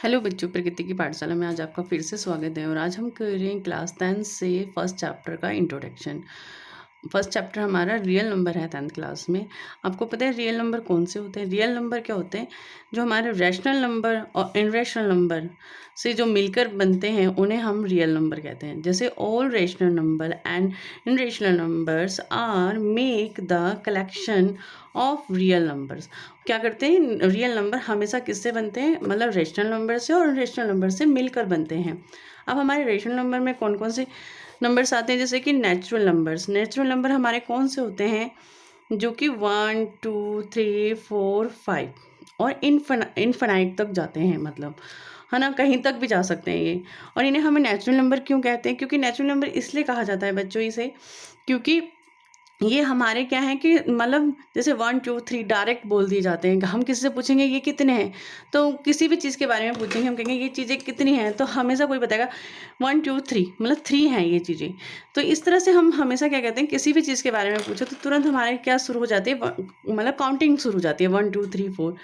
Hello बच्चों, प्रकृति की पाठशाला में आज आपका फिर से स्वागत है। और आज हम कर रहे हैं क्लास 10 से फर्स्ट चैप्टर का इंट्रोडक्शन। फर्स्ट चैप्टर हमारा रियल नंबर है 10th क्लास में। आपको पता है रियल नंबर कौन से होते हैं? रियल नंबर क्या होते हैं? जो हमारे रैशनल नंबर और इनरैशनल नंबर से जो मिलकर बनते हैं उन्हें हम रियल नंबर कहते हैं। जैसे all rational number and irrational numbers are make the collection of real numbers. क्या करते हैं? रियल नंबर हमेशा किससे बनते हैं? मतलब रेशनल नंबर से और रेशनल नंबर से मिलकर बनते हैं। अब हमारे रेशनल नंबर में कौन कौन से नंबर्स आते हैं? जैसे कि नेचुरल नंबर्स। नेचुरल नंबर हमारे कौन से होते हैं? जो कि 1 2 3 4 5 और इनफाइनाइट तक जाते हैं, मतलब है ना, कहीं तक भी जा सकते हैं ये। और इन्हें हमें नेचुरल नंबर क्यों कहते हैं? क्योंकि नेचुरल नंबर इसलिए कहा जाता है बच्चों इसे, क्योंकि ये हमारे क्या है कि मतलब जैसे 1 2 3 डायरेक्ट बोल दिए जाते हैं। हम किसी से पूछेंगे ये कितने हैं, तो किसी भी चीज़ के बारे में पूछेंगे, हम कहेंगे ये चीज़ें कितनी हैं, तो हमेशा कोई बताएगा 1 2 3, मतलब 3 हैं ये चीज़ें। तो इस तरह से हम हमेशा क्या कहते हैं, किसी भी चीज़ के बारे में पूछो तो तुरंत हमारे क्या शुरू हो जाती है, मतलब काउंटिंग शुरू हो जाती है 1 2 3 4।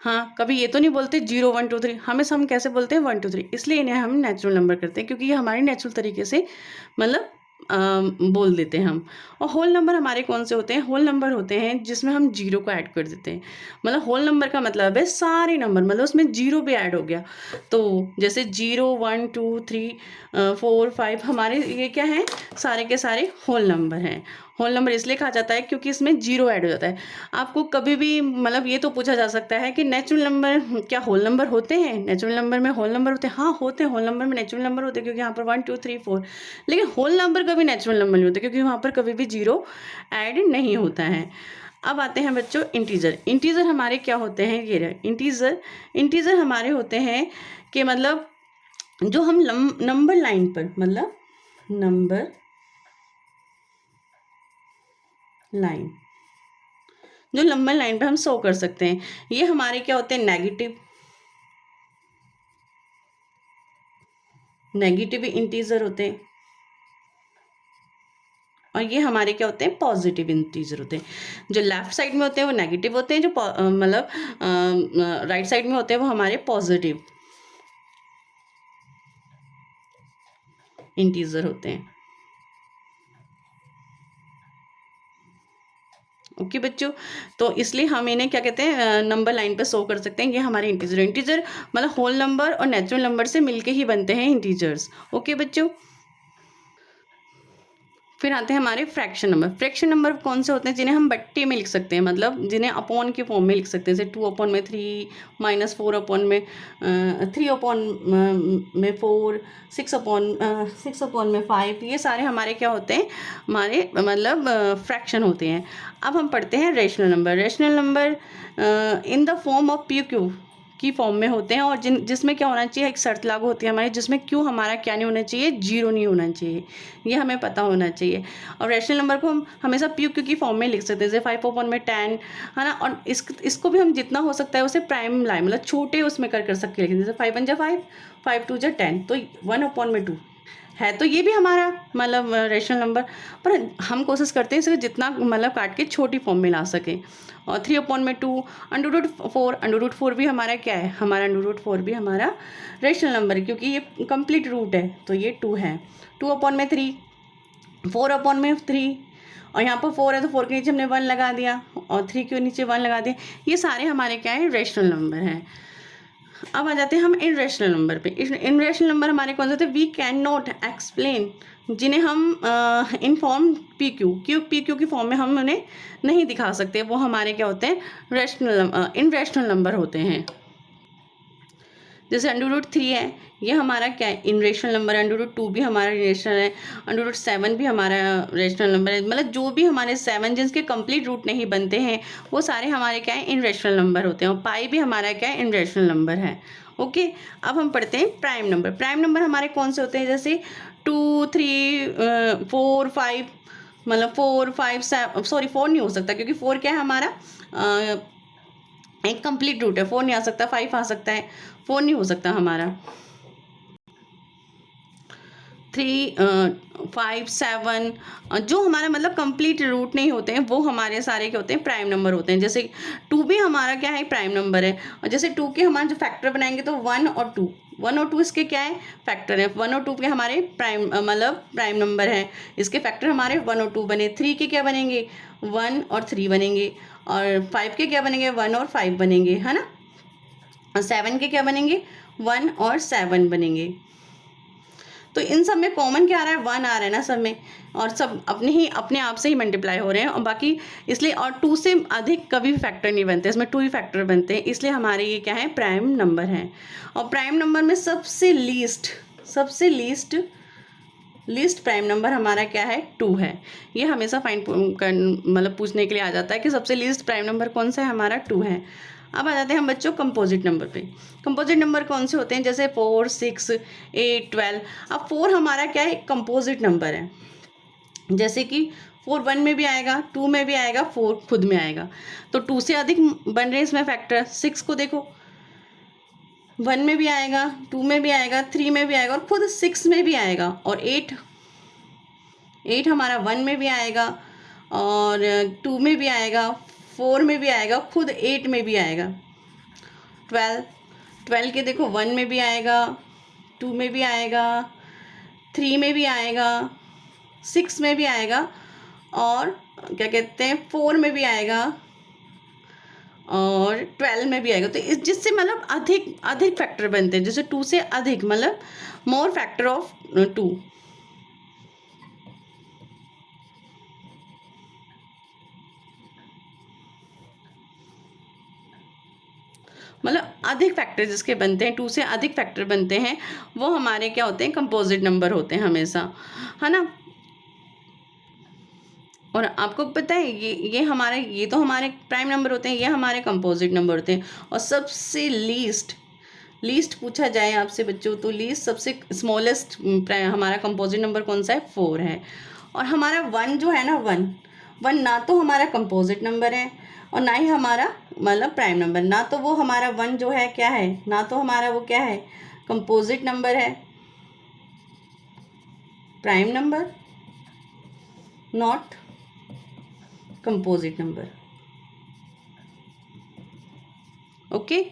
हाँ, कभी ये तो नहीं बोलते 0 1 2 3, हमेशा हम कैसे बोलते हैं 1 2 3। इसलिए इन्हें हम नेचुरल नंबर करते हैं, क्योंकि ये हमारी नेचुरल तरीके से मतलब बोल देते हैं हम। और होल नंबर हमारे कौन से होते हैं? होल नंबर होते हैं जिसमें हम जीरो को ऐड कर देते हैं। मतलब होल नंबर का मतलब है सारे नंबर, मतलब उसमें जीरो भी ऐड हो गया। तो जैसे 0 1 2 3 4 5 हमारे ये क्या है? सारे के सारे होल नंबर हैं। होल नंबर इसलिए कहा जाता है क्योंकि इसमें जीरो ऐड हो जाता है। आपको कभी भी मतलब ये तो पूछा जा सकता है कि नेचुरल नंबर क्या होल नंबर होते हैं? नेचुरल नंबर में होल नंबर होते हैं? हाँ होते हैं, होल नंबर में नेचुरल नंबर होते हैं, क्योंकि यहाँ पर 1 2 3 4। लेकिन होल नंबर कभी नेचुरल नंबर नहीं होते, क्योंकि वहाँ पर कभी भी जीरो ऐड नहीं होता है। अब आते हैं बच्चों इंटीजर। इंटीजर हमारे क्या होते हैं? ये रहे इंटीजर। इंटीजर हमारे होते हैं कि मतलब जो हम नंबर लाइन पर, मतलब नंबर लाइन, जो नंबर लाइन पे हम शो कर सकते हैं, ये हमारे क्या होते हैं? नेगेटिव। नेगेटिव इंटीजर होते हैं। और ये हमारे क्या होते हैं? पॉजिटिव इंटीजर होते हैं। जो लेफ्ट साइड में होते हैं वो नेगेटिव होते हैं, जो मतलब राइट साइड में होते हैं वो हमारे पॉजिटिव इंटीजर होते हैं। ओके बच्चों, तो इसलिए हम इन्हें क्या कहते हैं? नंबर लाइन पे शो कर सकते हैं। ये हमारे इंटीजर। इंटीजर मतलब होल नंबर और नेचुरल नंबर से मिलके ही बनते हैं इंटीजर्स। ओके बच्चों, फिर आते हैं हमारे फ्रैक्शन नंबर। फ्रैक्शन नंबर कौन से होते हैं? जिन्हें हम बट्टे में लिख सकते हैं, मतलब जिन्हें अपॉन के फॉर्म में लिख सकते हैं। जैसे 2 अपॉन में 3, -4 अपॉन में 3 अपॉन में 4, 6 अपॉन में 5। ये सारे हमारे क्या होते हैं? हमारे मतलब फ्रैक्शन होते हैं। अब हम पढ़ते हैं rational number. Rational number in the form of P Q की फॉर्म में होते हैं, और जिसमें क्या होना चाहिए? एक शर्त लागू होती है हमारी, जिसमें क्यू हमारा क्या नहीं होना चाहिए? जीरो नहीं होना चाहिए। ये हमें पता होना चाहिए। और रैशनल नंबर को हम हमेशा पी क्यू की फॉर्म में लिख सकते हैं, जैसे 5 अपॉन में 10, है ना। और इसको भी हम जितना हो सकता है उसे प्राइम लाइन, मतलब छोटे उसमें कर सकते हैं। जैसे 5 1 जा 5, 5 2 जा 10, तो 1 अपॉन में 2 है, तो ये भी हमारा मतलब रेशनल नंबर। पर हम कोशिश करते हैं इसे जितना मतलब काट के छोटी फॉर्म में ला सकें। और 3 अपॉन में 2, √4। √4 भी हमारा क्या है? हमारा √4 भी हमारा रेशनल नंबर है, क्योंकि ये कंप्लीट रूट है, तो ये 2 है। 2 अपॉन में 3, 4 अपॉन में 3, और यहाँ पर 4 है तो 4 के नीचे हमने 1 लगा दिया, और 3 के नीचे 1 लगा दिया। ये सारे हमारे क्या है? रेशनल नंबर हैं। अब आ जाते हैं हम इनरेशनल नंबर पे। इनरेशनल नंबर हमारे कौन से होते हैं? वी कैन नॉट एक्सप्लेन, जिन्हें हम इन फॉर्म पी क्यू की फॉर्म में हम उन्हें नहीं दिखा सकते। वो हमारे क्या होते हैं? इनरेशनल नंबर होते हैं। जैसे √3 है, ये हमारा क्या है? इनरेशनल नंबर है। √2 भी हमारा रेशनल है। √7 भी हमारा रेशनल नंबर है। मतलब जो भी हमारे 7 जिनके कंप्लीट रूट नहीं बनते हैं वो सारे हमारे क्या है? इनरेशनल नंबर होते हैं। और पाई भी हमारा क्या है? इनरेशनल नंबर है। ओके, अब हम पढ़ते हैं प्राइम नंबर। प्राइम नंबर हमारे कौन से होते हैं? जैसे 2 3 4 5, मतलब 4 5 7, सॉरी 4 नहीं हो सकता, क्योंकि 4 क्या है हमारा? एक कंप्लीट रूट है, 4 नहीं आ सकता, 5 आ सकता है, 4 नहीं हो सकता हमारा। 3 5 7 जो हमारा मतलब कंप्लीट रूट नहीं होते हैं वो हमारे सारे क्या होते हैं, प्राइम नंबर होते हैं। जैसे 2 भी हमारा क्या है, प्राइम नंबर है। और जैसे 2 के हमारे जो फैक्टर बनाएंगे तो 1 और 2, 1 और 2 इसके क्या है, फैक्टर है। 1 और 2 के हमारे प्राइम मतलब प्राइम नंबर है, इसके फैक्टर हमारे 1 और 2 बने। 3 के क्या बनेंगे, 1 और 3 बनेंगे। और 5 के क्या बनेंगे, 1 और 5 बनेंगे, है ना। और 7 के क्या बनेंगे, 1 और 7 बनेंगे। तो इन सब में कॉमन क्या आ रहा है, 1 आ रहा है ना सब में, और सब अपने आप से ही मल्टीप्लाई हो रहे हैं। और बाकी इसलिए, और 2 से अधिक कभी भी फैक्टर नहीं बनते, इसमें 2 ही फैक्टर बनते हैं, इसलिए हमारे ये क्या है, प्राइम नंबर है। और प्राइम नंबर में सबसे लीस्ट प्राइम नंबर हमारा क्या है, 2 है। ये हमेशा मतलब पूछने के लिए आ जाता है कि सबसे लीस्ट प्राइम नंबर कौन सा है, हमारा 2 है। अब आ जाते हैं हम बच्चों कंपोजिट नंबर पे। कंपोजिट नंबर कौन से होते हैं, जैसे 4 6 8 12। अब 4 हमारा क्या है, कंपोजिट नंबर है। जैसे कि 4 1 में भी आएगा, 2 में भी आएगा, 4 खुद में आएगा। तो 2 से अधिक बन रहे हैं इसमें फैक्टर। 6 को देखो, 1 में भी आएगा, 2 में भी आएगा, 3 में भी आएगा, और खुद 6 में भी आएगा। और 8 हमारा 1 में भी आएगा, और 2 में भी आएगा, 4 में भी आएगा, खुद 8 में भी आएगा। 12 के देखो, 1 में भी आएगा, 2 में भी आएगा, 3 में भी आएगा, 6 में भी आएगा, और क्या कहते हैं, 4 में भी आएगा, और 12 में भी आएगा। तो इस जिससे मतलब अधिक फैक्टर बनते हैं, जैसे 2 से अधिक, मतलब मोर फैक्टर ऑफ 2। मतलब अधिक फैक्टर जिसके बनते हैं, 2 से अधिक फैक्टर बनते हैं, वो हमारे क्या होते हैं, कंपोजिट नंबर होते हैं हमेशा, है ना। और आपको पता है ये तो हमारे प्राइम नंबर होते हैं, ये हमारे कंपोजिट नंबर होते हैं। और सबसे लीस्ट पूछा जाए आपसे बच्चों, तो लीस्ट सबसे स्मॉलेस्ट हमारा कंपोजिट नंबर कौन सा है, 4 है। और हमारा 1 जो है ना, 1 ना तो हमारा कंपोजिट नंबर है, और ना ही हमारा मतलब प्राइम नंबर। ना तो वो हमारा 1 जो है क्या है, ना तो हमारा वो क्या है, कंपोजिट नंबर है, prime number, not composite number. Okay.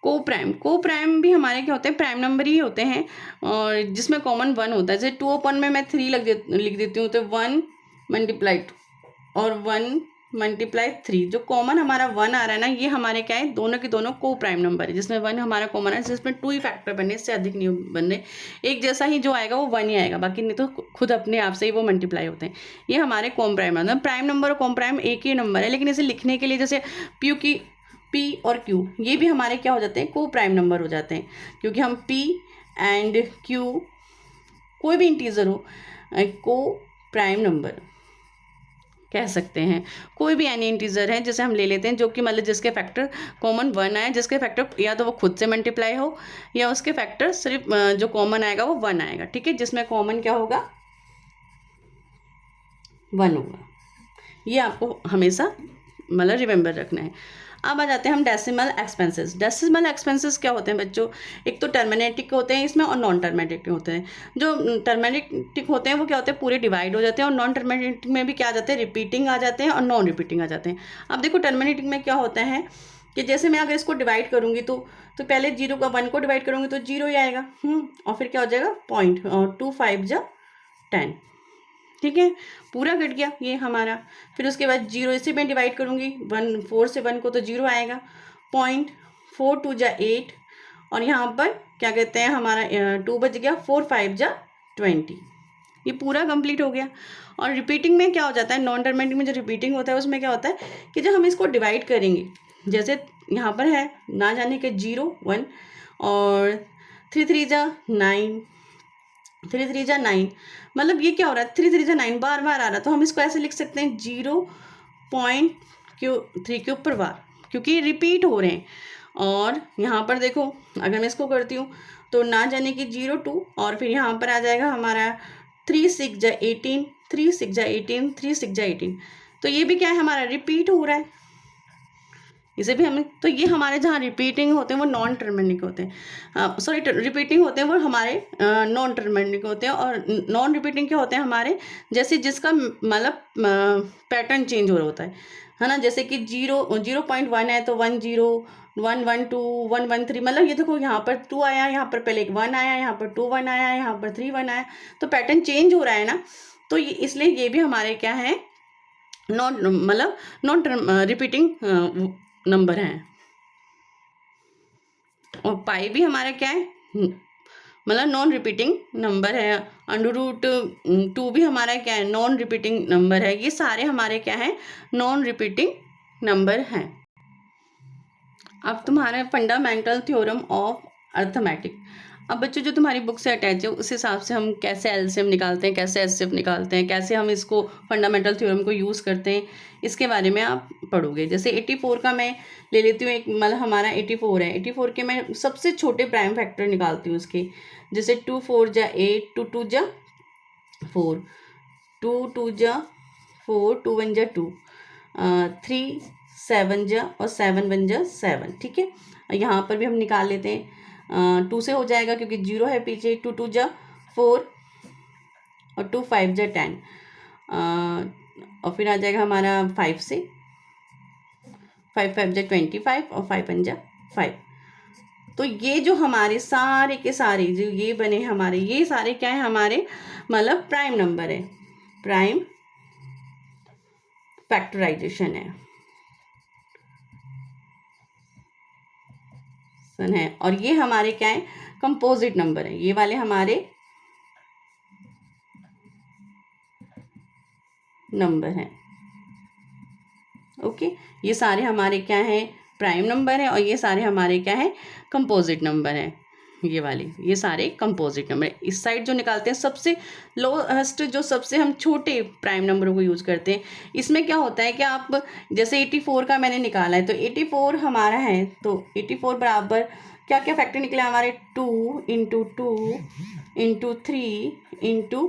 को प्राइम भी हमारे क्या होते हैं, प्राइम नंबर ही होते हैं, और जिसमें कॉमन 1 होता है। जैसे 2/1 में मैं 3 लिख देती हूँ, तो 1 मल्टीप्लाई 2 और 1 मल्टीप्लाई 3, जो कॉमन हमारा 1 आ रहा है ना, ये हमारे क्या है, दोनों के दोनों को प्राइम नंबर है, जिसमें 1 हमारा कॉमन है, जिसमें 2 ही फैक्टर बने, इससे अधिक नहीं बन रहे। एक जैसा ही जो आएगा वो 1 ही आएगा, बाकी नहीं तो खुद अपने आप से ही वो मल्टीप्लाई होते हैं। ये हमारे कॉम प्राइम मतलब प्राइम नंबर और कॉम प्राइम एक ही नंबर है, लेकिन इसे लिखने के लिए जैसे पी और क्यू, ये भी हमारे क्या हो जाते हैं, को प्राइम नंबर हो जाते हैं, क्योंकि हम पी एंड क्यू, कोई भी इंटीजर हो, को प्राइम नंबर कह सकते हैं। कोई भी एनी इंटीजर है जैसे हम ले लेते हैं, जो कि मतलब जिसके फैक्टर कॉमन 1 आए, जिसके फैक्टर या तो वो खुद से मल्टीप्लाई हो, या उसके फैक्टर सिर्फ जो कॉमन आएगा वो 1 आएगा, ठीक है। जिसमें कॉमन क्या होगा, 1 होगा। ये आपको हमेशा मतलब रिमेंबर रखना है। अब आ जाते हैं हम डेसिमल एक्सपेंसेस। डेसिमल एक्सपेंसेस क्या होते हैं बच्चों, एक तो टर्मिनेटिक होते हैं इसमें, और नॉन टर्मिनेटिक होते हैं। जो टर्मिनेटिक होते हैं वो क्या होते हैं, पूरे डिवाइड हो जाते हैं, और नॉन टर्मिनेटिक में भी क्या आ जाते हैं, रिपीटिंग आ जाते हैं और नॉन रिपीटिंग आ जाते हैं। अब देखो टर्मिनेटिक में क्या होता है कि जैसे मैं अगर इसको डिवाइड करूँगी तो पहले 0 का 1 को डिवाइड करूँगी तो 0 ही आएगा, और फिर क्या हो जाएगा, पॉइंट, और 2 5 जा 10, ठीक है, पूरा कट गया ये हमारा। फिर उसके बाद 0 इसे मैं डिवाइड करूँगी, 4 से 1 को तो 0 आएगा, पॉइंट, 4 2 जा 8, और यहाँ पर क्या कहते हैं, हमारा 2 बच गया, 4 5 जा 20, ये पूरा कंप्लीट हो गया। और रिपीटिंग में क्या हो जाता है, नॉन टर्मिनेटिक में जो रिपीटिंग होता है उसमें क्या होता है कि जब हम इसको डिवाइड करेंगे, जैसे यहाँ पर है ना जाने के 0 1, और 3 3 जा 9, 3 3 जा 9, मतलब ये क्या हो रहा है, 3 3 जा 9 बार बार आ रहा है, तो हम इसको ऐसे लिख सकते हैं 0.3 के ऊपर बार, क्योंकि रिपीट हो रहे हैं। और यहाँ पर देखो अगर मैं इसको करती हूँ तो ना जाने की 0 2, और फिर यहाँ पर आ जाएगा हमारा 3 6 जा 18, 3 6 जा 18, 3 6 जा 18, तो ये भी क्या है, हमारा रिपीट हो रहा है, इसे भी हमें, तो ये हमारे जहाँ रिपीटिंग होते हैं वो नॉन टर्मिनेटिक होते हैं, सॉरी रिपीटिंग होते हैं वो हमारे नॉन टर्मिनेटिक होते हैं। और नॉन रिपीटिंग क्या होते हैं हमारे, जैसे जिसका मतलब पैटर्न चेंज हो रहा होता है ना। जैसे कि 0.1 है तो 10, 112, 113, मतलब ये देखो यहाँ पर 2 आया, यहाँ पर पहले एक 1 आया, यहाँ पर 2 1 आया, यहाँ पर 3 1 आया, तो पैटर्न चेंज हो रहा है ना। तो ये इसलिए ये भी हमारे क्या है, नॉन रिपीटिंग नंबर हैं। और पाई भी हमारा क्या है, मतलब नॉन रिपीटिंग नंबर है। √2 भी हमारा क्या है, नॉन रिपीटिंग नंबर है। ये सारे हमारे क्या है, नॉन रिपीटिंग नंबर हैं। अब तुम्हारा फंडामेंटल थ्योरम ऑफ अर्थमेटिक। अब बच्चों जो तुम्हारी बुक से अटैच है उस हिसाब से हम कैसे एलसीएम निकालते हैं, कैसे एचसीएफ निकालते हैं, कैसे हम इसको फंडामेंटल थ्योरम को यूज़ करते हैं, इसके बारे में आप पढ़ोगे। जैसे 84 का मैं ले लेती हूँ, एक मतलब हमारा 84 है, 84 के मैं सबसे छोटे प्राइम फैक्टर निकालती हूँ उसके। जैसे 2 4 जा 8, 2 2 जा 4, 2 2 जा 4, 2 1 जा 2, 3 7 जा और 7 1 जा 7, ठीक है। यहाँ पर भी हम निकाल लेते हैं, 2 से हो जाएगा क्योंकि 0 है पीछे, 2 2 जा 4 और 2 5 जा 10, और फिर आ जाएगा हमारा 5 से, 5 5 जा 25 और 5 1 जा 5। तो ये जो हमारे सारे के सारे जो ये बने हमारे, ये सारे क्या है हमारे, मतलब प्राइम नंबर है, प्राइम फैक्टराइजेशन है। और ये हमारे क्या है, कंपोजिट नंबर है, ये वाले हमारे नंबर हैं। ओके, ये सारे हमारे क्या हैं, प्राइम नंबर है, और ये सारे हमारे क्या है, कंपोजिट नंबर हैं। ये वाले ये सारे कंपोजिट नंबर। इस साइड जो निकालते हैं सबसे लोएस्ट, जो सबसे हम छोटे प्राइम नंबरों को यूज़ करते हैं। इसमें क्या होता है कि आप जैसे 84 का मैंने निकाला है, तो 84 हमारा है, तो 84 बराबर क्या क्या फैक्टर निकले हमारे, 2 × 2 × 3 ×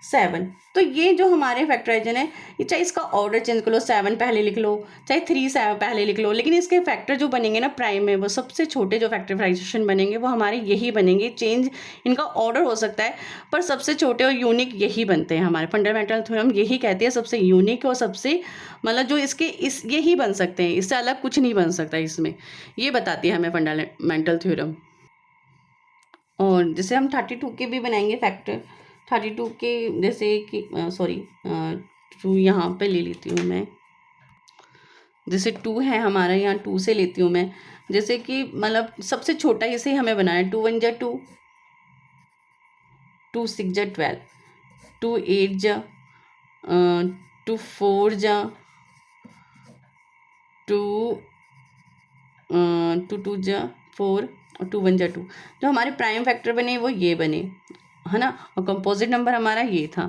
7। तो ये जो हमारे फैक्टराइजेशन है, ये चाहे इसका ऑर्डर चेंज कर लो, 7 पहले लिख लो, चाहे 3 7 पहले लिख लो, लेकिन इसके फैक्टर जो बनेंगे ना प्राइम में, वो सबसे छोटे जो फैक्टराइजेशन बनेंगे वो हमारे यही बनेंगे। चेंज इनका ऑर्डर हो सकता है, पर सबसे छोटे और यूनिक यही बनते हैं। हमारे फंडामेंटल थ्योरम यही कहते हैं सबसे यूनिक और सबसे मतलब जो इसके यही बन सकते हैं, इससे अलग कुछ नहीं बन सकता इसमें, ये बताती है हमें फंडामेंटल थ्योरम। और जैसे हम 32 के भी बनाएंगे फैक्टर, 32 के जैसे कि सॉरी 2 यहाँ पे ले लेती हूँ मैं, जैसे 2 है हमारा, यहाँ 2 से लेती हूँ मैं, जैसे कि मतलब सबसे छोटा इसे हमें बनाना है। 2 1 जा 2, 2 6 जा 12, 2 8 जा 2 4 जा 2 2 जा 4 और 2 1 जा 2। जो हमारे प्राइम फैक्टर बने वो ये बने, है ना। और कंपोजिट नंबर हमारा ये था।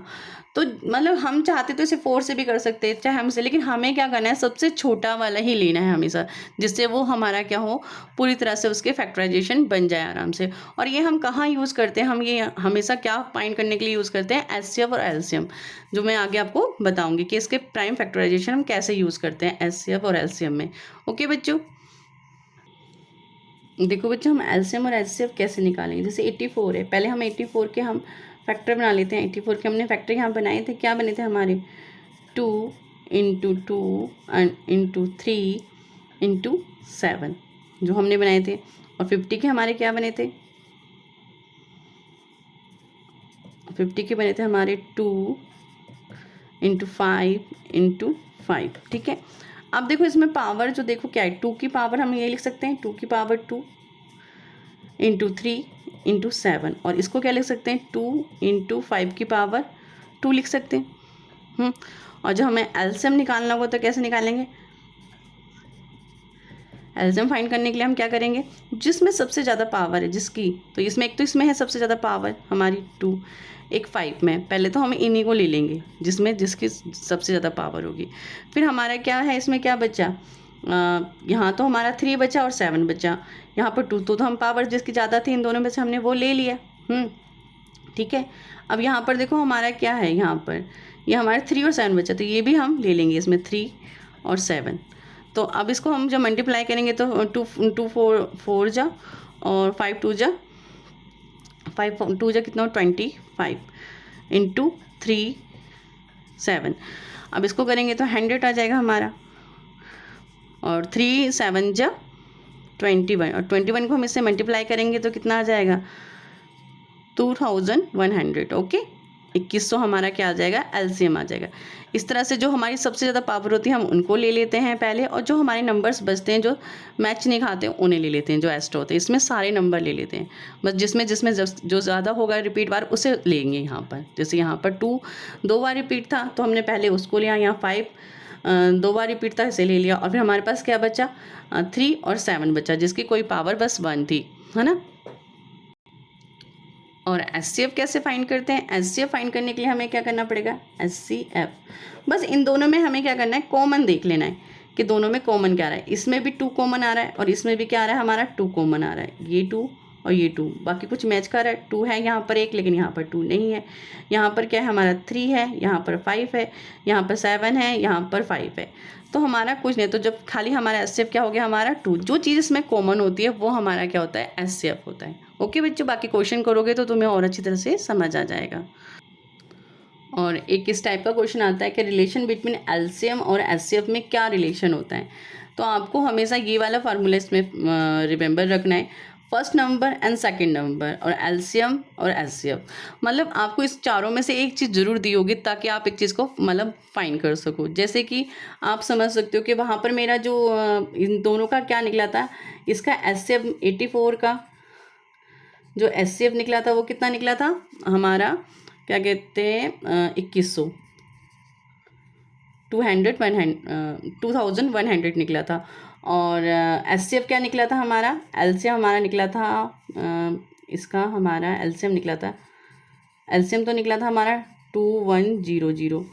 तो मतलब हम चाहते तो इसे 4 से भी कर सकते हैं, चाहे हमसे, लेकिन हमें क्या करना है, सबसे छोटा वाला ही लेना है हमेशा, जिससे वो हमारा क्या हो, पूरी तरह से उसके फैक्टराइजेशन बन जाए आराम से। और ये हम कहाँ यूज़ करते हैं, हम ये हमेशा क्या फाइंड करने के लिए यूज़ करते हैं, एचसीएफ और एलसीएम, जो मैं आगे आपको बताऊँगी कि इसके प्राइम फैक्टराइजेशन हम कैसे यूज़ करते हैं एचसीएफ और एलसीएम में। ओके बच्चों, देखो बच्चों हम एलसीएम और एचसीएफ कैसे निकालेंगे। जैसे 84 है, पहले हम 84 के हम फैक्टर बना लेते हैं। 84 के हमने फैक्टर यहाँ बनाए थे, क्या बने थे हमारे, 2 × 2 × 3 × 7 जो हमने बनाए थे। और 50 के हमारे क्या बने थे, 50 के बने थे हमारे 2 × 5 × 5, ठीक है। अब देखो इसमें पावर जो देखो क्या है, 2 की पावर हम ये लिख सकते हैं, 2 की पावर 2 × 3 × 7, और इसको क्या लिख सकते हैं, 2 × 5 की पावर 2 लिख सकते हैं। और जब हमें एलसीएम निकालना होगा तो कैसे निकालेंगे, एलसीएम फाइंड करने के लिए हम क्या करेंगे, जिसमें सबसे ज़्यादा पावर है जिसकी, तो इसमें एक तो इसमें है सबसे ज़्यादा पावर हमारी 2, एक 5 में, पहले तो हम इन्हीं को ले लेंगे जिसमें जिसकी सबसे ज़्यादा पावर होगी। फिर हमारा क्या है, इसमें क्या बचा, यहाँ तो हमारा 3 बचा और 7 बचा, यहाँ पर 2 तो हम पावर जिसकी ज़्यादा थी इन दोनों में से हमने वो ले लिया, ठीक है। अब यहाँ पर देखो हमारा क्या है, यहाँ पर ये हमारे 3 और 7 बचा, तो ये भी हम ले लेंगे, इसमें 3 और 7। तो अब इसको हम जब मल्टीप्लाई करेंगे तो टू फोर जा और 5 2 जा, 5 2 जा कितना हो 25 इंटू 3 7। अब इसको करेंगे तो 100 आ जाएगा हमारा, और 3 7 जा 21, और 21 को हम इससे मल्टीप्लाई करेंगे तो कितना आ जाएगा 2100। ओके, 2100 हमारा क्या आ जाएगा, एलसीएम आ जाएगा। इस तरह से जो हमारी सबसे ज़्यादा पावर होती है हम उनको ले लेते हैं पहले, और जो हमारे नंबर्स बचते हैं जो मैच नहीं खाते उन्हें ले लेते हैं, जो एक्स्ट्रा होते हैं। इसमें सारे नंबर ले लेते हैं, बस जिसमें जिसमें जो ज़्यादा होगा रिपीट बार उसे लेंगे यहाँ पर। जैसे यहाँ पर 2 2 बार रिपीट था तो हमने पहले उसको लिया, यहाँ 5 2 बार रिपीट था इसे ले लिया, और फिर हमारे पास क्या बचा 3 और 7 बचा, जिसकी कोई पावर बस 1 थी, है ना। और एचसीएफ कैसे फाइंड करते हैं, एचसीएफ फाइंड करने के लिए हमें क्या करना पड़ेगा, एचसीएफ बस इन दोनों में हमें क्या करना है, कॉमन देख लेना है कि दोनों में कॉमन क्या आ रहा है। इसमें भी 2 कॉमन आ रहा है और इसमें भी क्या आ रहा है हमारा 2 कॉमन आ रहा है, ये 2 और ये 2, बाकी कुछ मैच कर रहा है। 2 है यहाँ पर 1, लेकिन यहाँ पर 2 नहीं है। यहाँ पर क्या है हमारा 3 है, यहाँ पर 5 है, यहाँ पर 7 है, यहाँ पर 5 है, तो हमारा कुछ नहीं। तो जब खाली हमारा एचसीएफ क्या हो गया हमारा 2, जो चीज़ इसमें कॉमन होती है वो हमारा क्या होता है, एचसीएफ होता है। ओके बच्चों, बाकी क्वेश्चन करोगे तो तुम्हें और अच्छी तरह से समझ आ जाएगा। और एक इस टाइप का क्वेश्चन आता है कि रिलेशन बिटवीन एलसीएम और एचसीएफ में क्या रिलेशन होता है। तो आपको हमेशा ये वाला फार्मूला इसमें रिमेंबर रखना है, first number and second number और एलसीएम और एचसीएफ। मतलब आपको इस चारों में से एक चीज़ जरूर दी होगी ताकि आप एक चीज़ को मतलब फाइंड कर सको। जैसे कि आप समझ सकते हो कि वहाँ पर मेरा जो इन दोनों का क्या निकला था, इसका एचसीएफ 84 का जो एचसीएफ निकला था वो कितना निकला था हमारा, क्या कहते हैं 2100 2100 निकला था। और एचसीएफ क्या निकला था हमारा, एलसीएम हमारा निकला था इसका हमारा एलसीएम निकला था, एलसीएम तो निकला था हमारा 2100,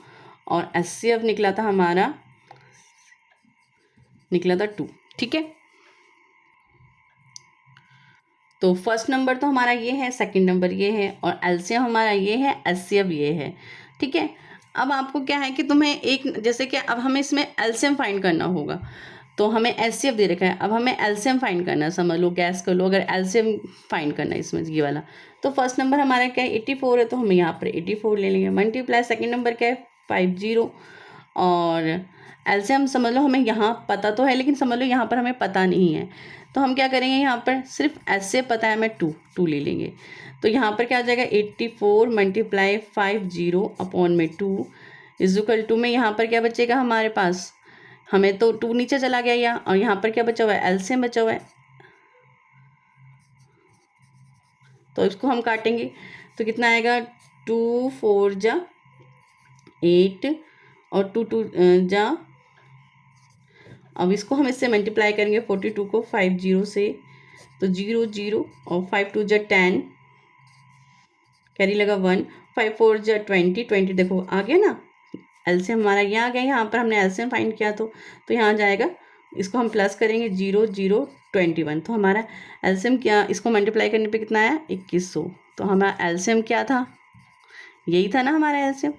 और एचसीएफ निकला था हमारा निकला था 2। ठीक है, तो फर्स्ट नंबर तो हमारा ये है, सेकंड नंबर ये है, और एलसीएम हमारा ये है, एचसीएफ ये है। ठीक है, अब आपको क्या है कि तुम्हें एक जैसे कि अब हमें इसमें एलसीएम फाइंड करना होगा, तो हमें एचसीएफ दे रखा है, अब हमें एलसीएम फाइंड करना है, समझ लो गैस कर लो, अगर एलसीएम फाइंड करना है इसमें ये वाला, तो फर्स्ट नंबर हमारा क्या है 84 है, तो हम यहाँ पर 84 ले लेंगे, मल्टीप्लाई सेकंड नंबर क्या है 50, और एलसीएम समझ लो हमें यहाँ पता तो है लेकिन समझ लो यहाँ पर हमें पता नहीं है, तो हम क्या करेंगे यहाँ पर सिर्फ एचसीएफ पता है हमें 2 ले लेंगे। तो यहाँ पर क्या आ जाएगा 84 मल्टीप्लाई 50 अपॉन में 2 इक्वल टू में यहाँ पर क्या बचेगा हमारे पास, हमें तो 2 नीचे चला गया यहाँ, और यहाँ पर क्या बचा हुआ है एलसीएम बचा हुआ है, तो इसको हम काटेंगे तो कितना आएगा 2 4 जा 8 और 2 2 जा, अब इसको हम इससे मल्टीप्लाई करेंगे 42 को 50 से, तो 0 0 और 5 2 जा 10, कैरी लगा 1, 5 4 जा 20 20, देखो आ गया ना एलसीएम हमारा यहाँ आ गया, यहाँ पर हमने एलसीएम फाइंड किया तो यहाँ जाएगा, इसको हम प्लस करेंगे 0 0 21, तो हमारा एलसीएम क्या, इसको मल्टीप्लाई करने पे कितना आया 2100, तो हमारा एलसीएम क्या था, यही था ना हमारा एलसीएम।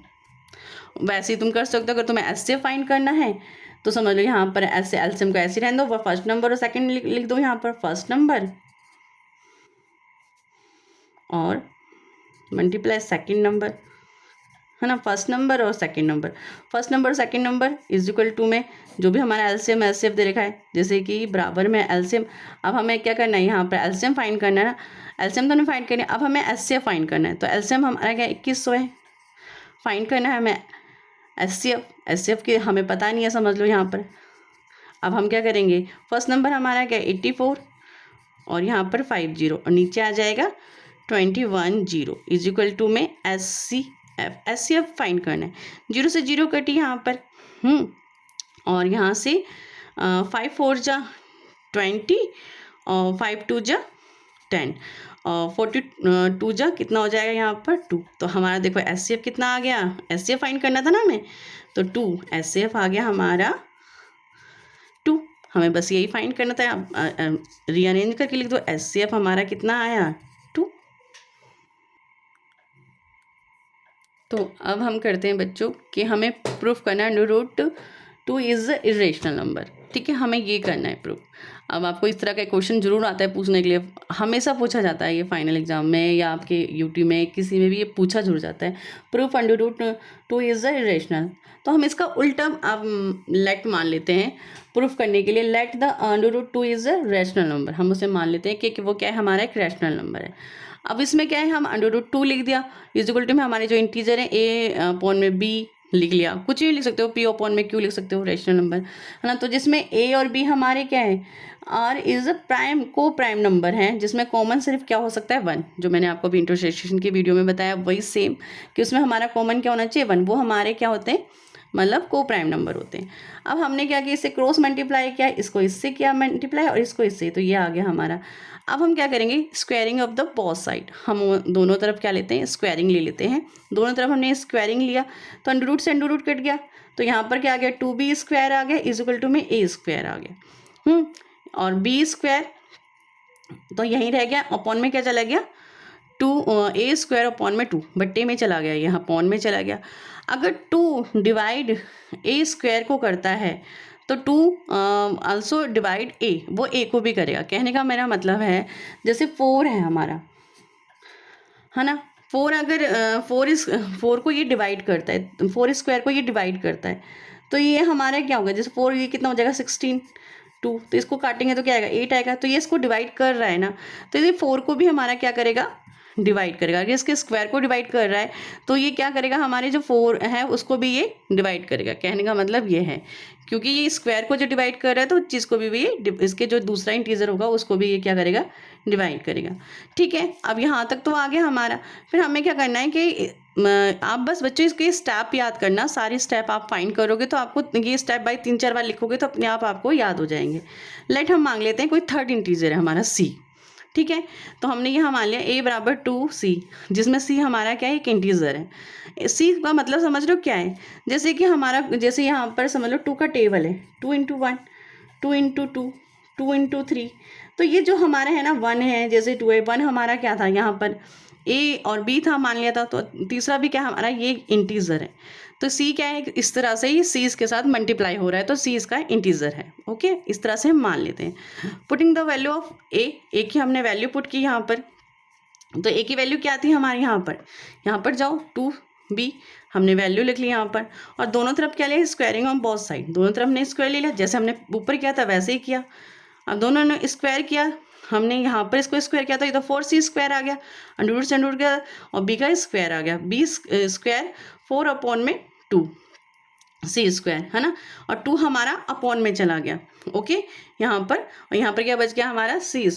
वैसे ही तुम कर सकते हो, अगर तुम्हें एचसीएफ फाइंड करना है तो समझ लो यहाँ पर ऐसे एलसीएम को ऐसे रहने दो, फर्स्ट नंबर और सेकंड लिख दो, यहाँ पर फर्स्ट नंबर और मल्टीप्लाई सेकंड नंबर, है ना, फर्स्ट नंबर और सेकंड नंबर, फर्स्ट नंबर और second number is equal to में जो भी हमारा एलसीएम एचसीएफ दे रखा है, जैसे कि बराबर में एलसीएम। अब हमें क्या करना है, यहाँ पर एलसीएम फाइंड करना है ना, एलसीएम तो हमें फाइंड करना है, अब हमें एचसीएफ फाइंड करना है, तो एलसीएम हमारा क्या 2100 है, फाइंड करना है हमें एचसीएफ की हमें पता नहीं है, समझ लो यहाँ पर। अब हम क्या करेंगे, फर्स्ट नंबर हमारा क्या 84 और यहाँ पर 50 और नीचे आ जाएगा 210 इज इक्वल टू में एचसीएफ फाइंड करना है, 0 से 0 कटी यहाँ पर, और यहाँ से 5 4 जा 20 और 5 2 जा 10 और 42 जा कितना हो जाएगा यहाँ पर 2, तो हमारा देखो एचसीएफ कितना आ गया, एचसीएफ फाइंड करना था ना हमें, तो 2 एचसीएफ आ गया हमारा 2, हमें बस यही फाइंड करना था। रीअरेंज करके लिख दो, एचसीएफ हमारा कितना आया 2। तो अब हम करते हैं बच्चों कि हमें प्रूफ करना है under root 2 is a irrational number. ठीक है, हमें ये करना है प्रूफ। अब आपको इस तरह का क्वेश्चन जरूर आता है पूछने के लिए, हमेशा पूछा जाता है ये फाइनल एग्जाम में या आपके यूटी में किसी में भी ये पूछा जरूर जाता है, proof under root 2 is a irrational. तो हम इसका उल्टा आप लेट मान लेते हैं प्रूफ करने के लिए, let the under root 2 is a rational number. हम उसे मान लेते हैं कि वो क्या है, हमारा एक रैशनल नंबर है। अब इसमें क्या है, हम अंडर रूट 2 लिख दिया, इज इक्वल टू में हमारे जो इंटीजर है ए अपॉन में बी लिख लिया, कुछ भी लिख सकते हो, पी अपॉन में क्यू लिख सकते हो, रैशनल नंबर है ना। तो जिसमें ए और बी हमारे क्या है, आर इज अ प्राइम को प्राइम नंबर है, जिसमें कॉमन सिर्फ क्या हो सकता है 1, जो मैंने आपको अभी इंट्रोडक्शन की वीडियो में बताया वही सेम, कि उसमें हमारा कॉमन क्या होना चाहिए 1, वो हमारे क्या होते हैं, मतलब को प्राइम नंबर होते हैं। अब हमने क्या किया, इससे क्रॉस मल्टीप्लाई किया, इसको इससे किया मल्टीप्लाई और इसको इससे, तो ये आ गया हमारा। अब हम क्या करेंगे, squaring of the both side, हम दोनों तरफ क्या लेते हैं, स्क्वायरिंग ले लेते हैं। दोनों तरफ हमने स्क्वायरिंग लिया तो अंडर रूट से अंडर रूट कट गया, तो यहाँ पर क्या आ गया, 2b स्क्वायर आ गया इज इक्वल टू में a स्क्वायर आ गया, और b स्क्वायर तो यहीं रह गया, अपॉन में क्या चला गया, 2a स्क्वायर अपॉन में 2 बट्टे में चला गया, यहाँ अपॉन में चला गया। अगर 2 डिवाइड a स्क्वायर को करता है तो 2 आल्सो डिवाइड a, वो a को भी करेगा। कहने का मेरा मतलब है, जैसे 4 है हमारा, है ना, 4 अगर 4 को ये डिवाइड करता है, 4 स्क्वायर को ये डिवाइड करता है, तो ये हमारा क्या होगा, जैसे 4 ये कितना हो जाएगा 16, 2, तो इसको काटेंगे तो क्या आएगा 8 आएगा, तो ये इसको डिवाइड कर रहा है ना, तो ये 4 को भी हमारा क्या करेगा, डिवाइड करेगा। अगर इसके स्क्वायर को डिवाइड कर रहा है तो ये क्या करेगा, हमारे जो 4 है उसको भी ये डिवाइड करेगा। कहने का मतलब ये है, क्योंकि ये स्क्वायर को जो डिवाइड कर रहा है तो उस चीज़ को भी ये, इसके जो दूसरा इंटीजर होगा उसको भी ये क्या करेगा, डिवाइड करेगा। ठीक है, अब यहाँ तक तो आ गया हमारा। फिर हमें क्या करना है कि आप बस बच्चों इसके स्टेप याद करना, सारी स्टेप आप फाइंड करोगे तो आपको ये स्टेप बाय 3-4 बार लिखोगे तो अपने आप आपको याद हो जाएंगे। लेट हम मांग लेते हैं कोई थर्ड इंटीजर है हमारा c। ठीक है, तो हमने यहाँ मान लिया a बराबर 2c, जिसमें c हमारा क्या है, एक इंटीजर है। c का मतलब समझ लो क्या है, जैसे कि हमारा, जैसे यहाँ पर समझ लो 2 का टेबल है, 2 इंटू 1, 2 इंटू 2, 2 इंटू 3, तो ये जो हमारा है ना 1 है, जैसे 2 है, 1 हमारा क्या था, यहाँ पर a और b था मान लिया था, तो तीसरा भी क्या हमारा ये इंटीजर है, तो c क्या है, इस तरह से ही c इसके साथ मल्टीप्लाई हो रहा है, तो c इसका इंटीजर है। ओके, इस तरह से हम मान लेते हैं। Putting the value of a की हमने वैल्यू पुट की यहाँ पर, तो a की वैल्यू क्या थी हमारे यहाँ पर जाओ 2b हमने वैल्यू लिख ली यहाँ पर, और दोनों तरफ क्या लिया, स्क्वायरिंग ऑन बोथ साइड, दोनों तरफ हमने स्क्वायर ले लिया, जैसे हमने ऊपर किया था वैसे ही किया। अब दोनों ने स्क्वायर किया, हमने यहाँ पर इसको स्क्वायर किया था, ये तो 4c स्क्वायर आ गया, अंडर रूट से अंडर रूट गया, और b का स्क्वायर आ गया, b स्क्वायर 4 अपॉन में 2 c स्क्वायर, है ना, और 2 हमारा अपॉन में चला गया। ओके, यहाँ पर, और यहाँ पर क्या बच गया हमारा c,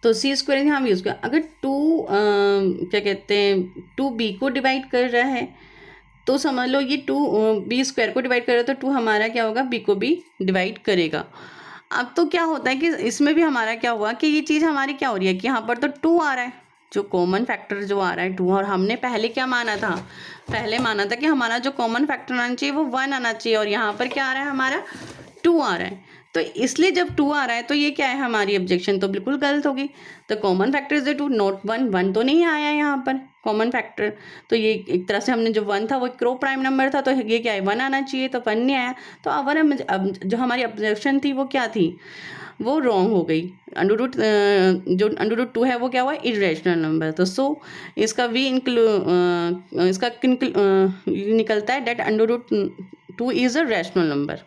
तो c स्क्वायर यहाँ यूज किया। अगर 2 क्या कहते हैं 2b को डिवाइड कर रहा है तो समझ लो ये 2b स्क्वायर को डिवाइड कर रहा है, तो 2 हमारा क्या होगा, b को भी डिवाइड करेगा। अब तो क्या होता है कि इसमें भी हमारा क्या हुआ कि ये चीज़ हमारी क्या हो रही है कि यहाँ पर तो 2 आ रहा है, जो कॉमन फैक्टर जो आ रहा है 2, और हमने पहले क्या माना था, पहले माना था कि हमारा जो कॉमन फैक्टर आना चाहिए वो 1 आना चाहिए, और यहाँ पर क्या आ रहा है हमारा 2 आ रहा है, तो इसलिए जब 2 आ रहा है तो ये क्या है, हमारी ऑब्जेक्शन तो बिल्कुल गलत होगी। तो कॉमन फैक्टर इज 2 नॉट 1, 1 तो नहीं आया यहाँ पर कॉमन फैक्टर, तो ये एक तरह से हमने जो 1 था वो क्रो प्राइम नंबर था, तो ये क्या है 1 आना चाहिए, तो 1 नहीं आया, तो अब जो हमारी ऑब्जेक्शन थी वो क्या थी, वो रॉन्ग हो गई। अंडर रूट जो अंडर रूट 2 है वो क्या हुआ, इरेशनल नंबर, तो सो इसका इसका निकलता है that under root 2 is a rational number.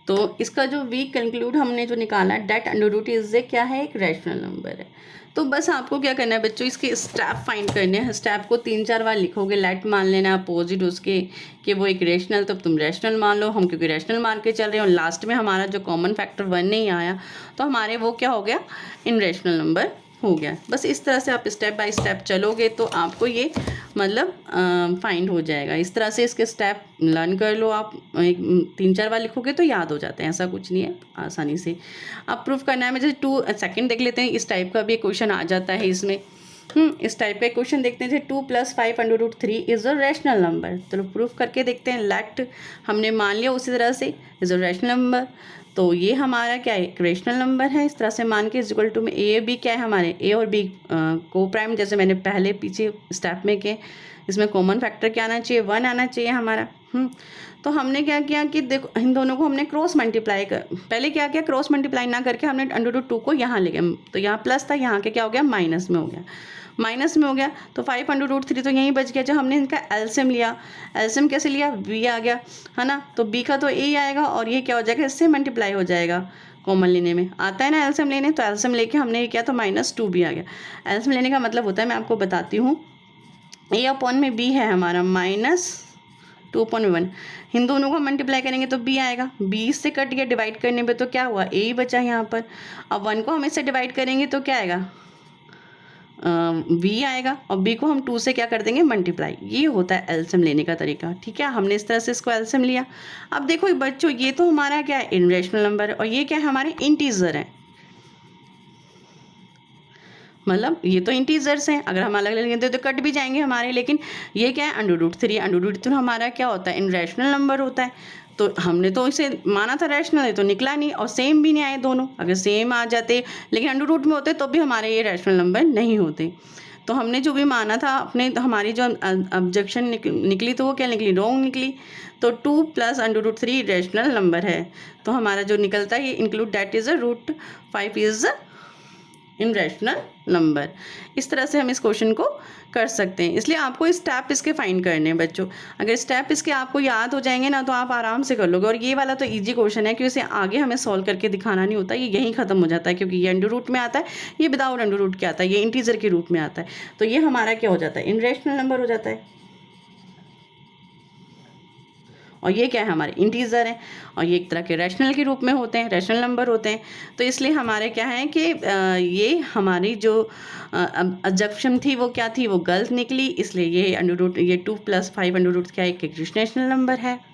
तो इसका जो वी कंक्लूड हमने जो निकाला डेट अंडर रूट इज क्या है, एक रैशनल नंबर है। तो बस आपको क्या करना है बच्चों, इसके स्टेप फाइंड करने हैं, स्टेप को 3-4 बार लिखोगे, लेट मान लेना अपोजिट उसके कि वो एक रेशनल, तब तुम रैशनल मान लो, हम क्योंकि रैशनल मान के चल रहे हैं, और लास्ट में हमारा जो कॉमन फैक्टर 1 नहीं आया तो हमारे वो क्या हो गया, इन रैशनल नंबर हो गया। बस इस तरह से आप स्टेप बाय स्टेप चलोगे तो आपको ये मतलब फाइंड हो जाएगा। इस तरह से इसके स्टेप लर्न कर लो आप, 3-4 बार लिखोगे तो याद हो जाते हैं, ऐसा कुछ नहीं है, आसानी से आप प्रूफ करना है। जैसे 2 सेकंड देख लेते हैं, इस टाइप का भी क्वेश्चन आ जाता है इसमें। इस टाइप का क्वेश्चन देखते हैं, जैसे 2 + 5 under root 3 is a rational number. चलो प्रूफ करके देखते हैं। लेट हमने मान लिया उसी तरह से इज़ अ रैशनल नंबर, तो ये हमारा क्या है, एक रैशनल नंबर है। इस तरह से मान के इक्वल टू में ए बी क्या है हमारे, ए और बी को प्राइम, जैसे मैंने पहले पीछे स्टेप में के इसमें कॉमन फैक्टर क्या आना चाहिए, 1 आना चाहिए हमारा। तो हमने क्या किया कि देखो इन दोनों को हमने क्रॉस मल्टीप्लाई कर, पहले क्या किया, क्रॉस मल्टीप्लाई ना करके हमने √2 को यहाँ ले गए, तो यहाँ प्लस था, यहाँ के क्या हो गया, माइनस में हो गया, माइनस में हो गया। तो 5 √3 तो यहीं बच गया। जब हमने इनका एलसीएम लिया, एलसीएम कैसे लिया, b आ गया है ना, तो b का तो a आएगा और ये क्या हो जाएगा, इससे मल्टीप्लाई हो जाएगा, कॉमन लेने में आता है ना एलसीएम लेने, तो एलसीएम लेके हमने ये किया तो -2b आ गया। एलसीएम लेने का मतलब होता है, मैं आपको बताती हूँ, a/b है हमारा -2/1, इन दोनों को मल्टीप्लाई करेंगे तो b आएगा, b से कट गया, डिवाइड करने पे तो क्या हुआ, a ही बचा यहाँ पर। अब 1 को हम इससे डिवाइड करेंगे तो क्या आएगा, b आएगा, और b को हम 2 से क्या कर देंगे, मल्टीप्लाई। ये होता है एलसीएम लेने का तरीका, ठीक है। हमने इस तरह से इसको एलसीएम लिया। अब देखो बच्चों, ये तो हमारा क्या है, इरेशनल नंबर है, और ये क्या है, हमारे इंटीजर है, मतलब ये तो इंटीजर्स हैं, अगर हम अलग अलग लेंगे तो कट भी जाएंगे हमारे, लेकिन ये क्या है, √3, √3 हमारा क्या होता है, इरेशनल नंबर होता है। तो हमने तो इसे माना था रैशनल है, तो निकला नहीं, और सेम भी नहीं आए दोनों। अगर सेम आ जाते लेकिन अंडर रूट में होते तो भी हमारे ये रैशनल नंबर नहीं होते। तो हमने जो भी माना था अपने, हमारी जो ऑब्जेक्शन निकली तो वो क्या निकली, रॉन्ग निकली। तो 2 + √3 रैशनल नंबर है, तो हमारा जो निकलता है ये include that is √5 is irrational number. इस तरह से हम इस क्वेश्चन को कर सकते हैं। इसलिए आपको स्टेप इसके फाइंड करने हैं बच्चों। अगर स्टेप इसके आपको याद हो जाएंगे ना तो आप आराम से कर लोगे। और ये वाला तो इजी क्वेश्चन है, क्योंकि इसे आगे हमें सॉल्व करके दिखाना नहीं होता, ये यहीं ख़त्म हो जाता है, क्योंकि ये अंडर रूट में आता है, ये विदाउट अंडर रूट के आता है, ये इंटीजर के रूप में आता है। तो ये हमारा क्या हो जाता है, इरेशनल नंबर हो जाता है। और ये क्या है, हमारे इंटीजर हैं, और ये एक तरह के रैशनल के रूप में होते हैं, रैशनल नंबर होते हैं। तो इसलिए हमारे क्या है कि ये हमारी जो अजम्पशन थी वो क्या थी, वो गलत निकली। इसलिए ये अंडर रूट, ये 2 + 5 अंडर रूट क्या है, एक रैशनल नंबर है।